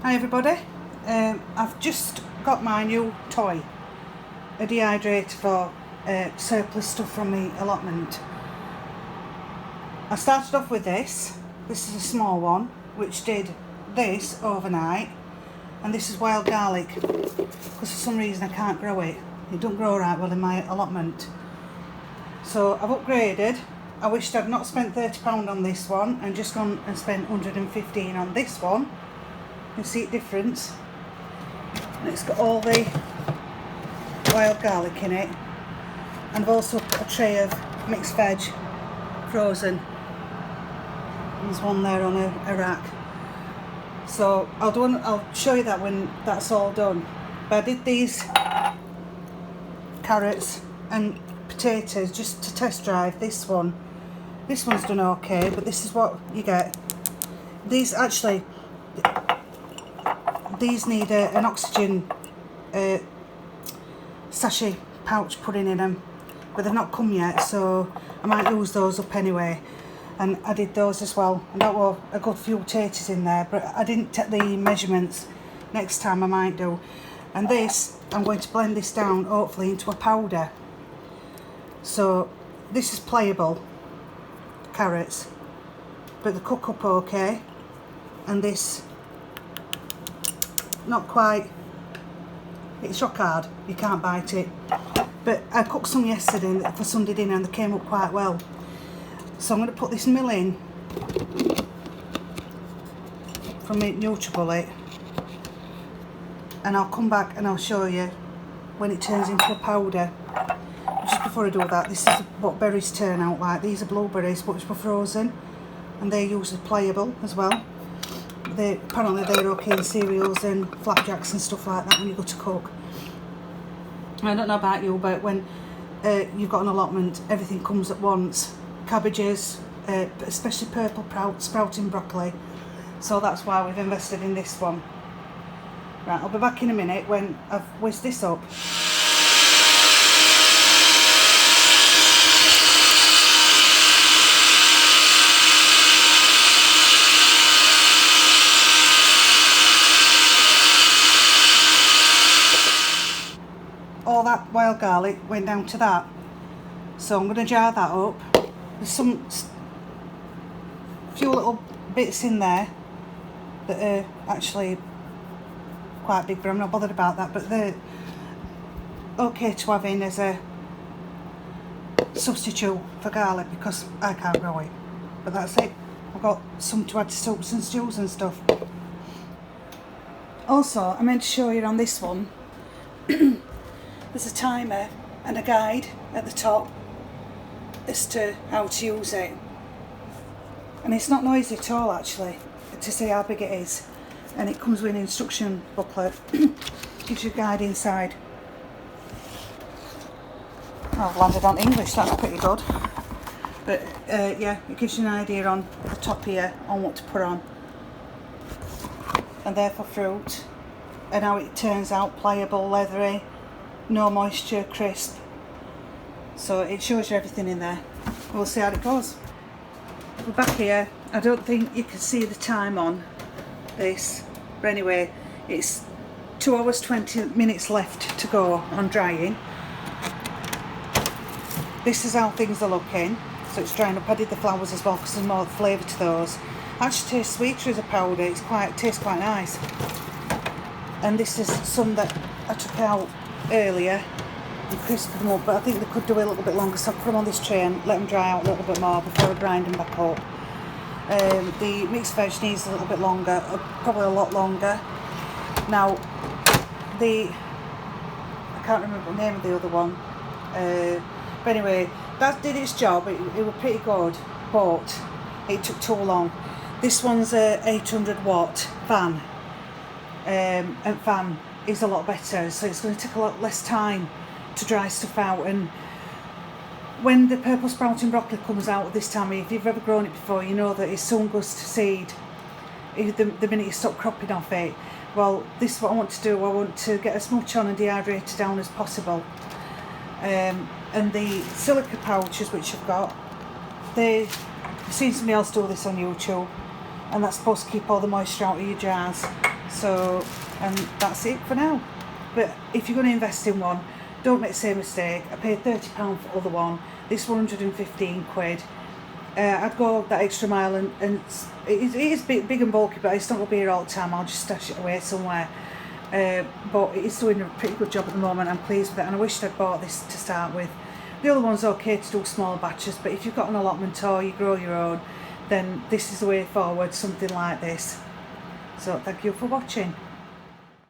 Hi everybody, I've just got my new toy, a dehydrator for surplus stuff from the allotment. I started off with this is a small one which did this overnight, and this is wild garlic because for some reason I can't grow it. It don't grow right well in my allotment. So I've upgraded. I wished I'd not spent £30 on this one and just gone and spent £115 on this one. You can see the difference. And it's got all the wild garlic in it. And I've also put a tray of mixed veg, frozen. There's one there on a rack. So I'll show you that when that's all done. But I did these carrots and potatoes just to test drive this one. This one's done okay, but this is what you get. These need an oxygen sachet pouch putting in them, but they've not come yet, so I might use those up anyway. And I did those as well, and that were a good few potatoes in there, but I didn't take the measurements. Next time I might do. And this, I'm going to blend this down hopefully into a powder. So this is pliable carrots, but they cook up okay, and this not quite. It's rock hard, you can't bite it. But I cooked some yesterday for Sunday dinner and they came up quite well. So I'm going to put this mill in from my NutriBullet, and I'll come back and I'll show you when it turns into a powder. Just before I do that, this is what berries turn out like. These are blueberries, but it's frozen, and they're usually pliable as well. Apparently they're okay in cereals and flapjacks and stuff like that when you go to cook. I don't know about you, but when you've got an allotment, everything comes at once. Cabbages, especially purple sprouting broccoli. So that's why we've invested in this one. Right, I'll be back in a minute when I've whizzed this up. All that wild garlic went down to that, so I'm going to jar that up. There's few little bits in there that are actually quite big, but I'm not bothered about that, but they're okay to have in as a substitute for garlic because I can't grow it. But that's it. I've got some to add to soups and stews and stuff. Also, I meant to show you on this one there's a timer and a guide at the top as to how to use it, and it's not noisy at all actually to see how big it is, and it comes with an instruction booklet. Gives you a guide inside. Oh, I've landed on English, that's pretty good, but yeah, it gives you an idea on the top here on what to put on, and they're for fruit, and how it turns out pliable, leathery, no moisture, crisp. So it shows you everything in there. We'll see how it goes. We're back here. I don't think you can see the time on this, but anyway, it's 2 hours 20 minutes left to go on drying. This is how things are looking. So it's drying up. I did the flowers as well because there's more flavour to those. Actually tastes sweeter as a powder. It tastes quite nice. And this is some that I took out earlier and crisped them up, but I think they could do a little bit longer, so I put them on this tray and let them dry out a little bit more before I grind them back up. The mixed veg needs a little bit longer, probably a lot longer. Now, I can't remember the name of the other one, but anyway, that did its job. It was pretty good, but it took too long. This one's a 800 watt fan, and fan is a lot better, so it's going to take a lot less time to dry stuff out. And when the purple sprouting broccoli comes out this time, if you've ever grown it before, you know that it soon goes to seed the minute you stop cropping off it. Well, this is what I want to do. I want to get as much on and dehydrated down as possible. And the silica pouches which I've got, I've seen somebody else do this on YouTube, and that's supposed to keep all the moisture out of your jars. So, and that's it for now. But if you're going to invest in one, don't make the same mistake. I paid £30 for the other one. This 115 quid. I'd go that extra mile, and it is big and bulky, but it's not going to be here all the time. I'll just stash it away somewhere. But it is doing a pretty good job at the moment. I'm pleased with it, and I wished I'd bought this to start with. The other one's okay to do small batches, but if you've got an allotment or you grow your own, then this is the way forward, something like this. So thank you for watching.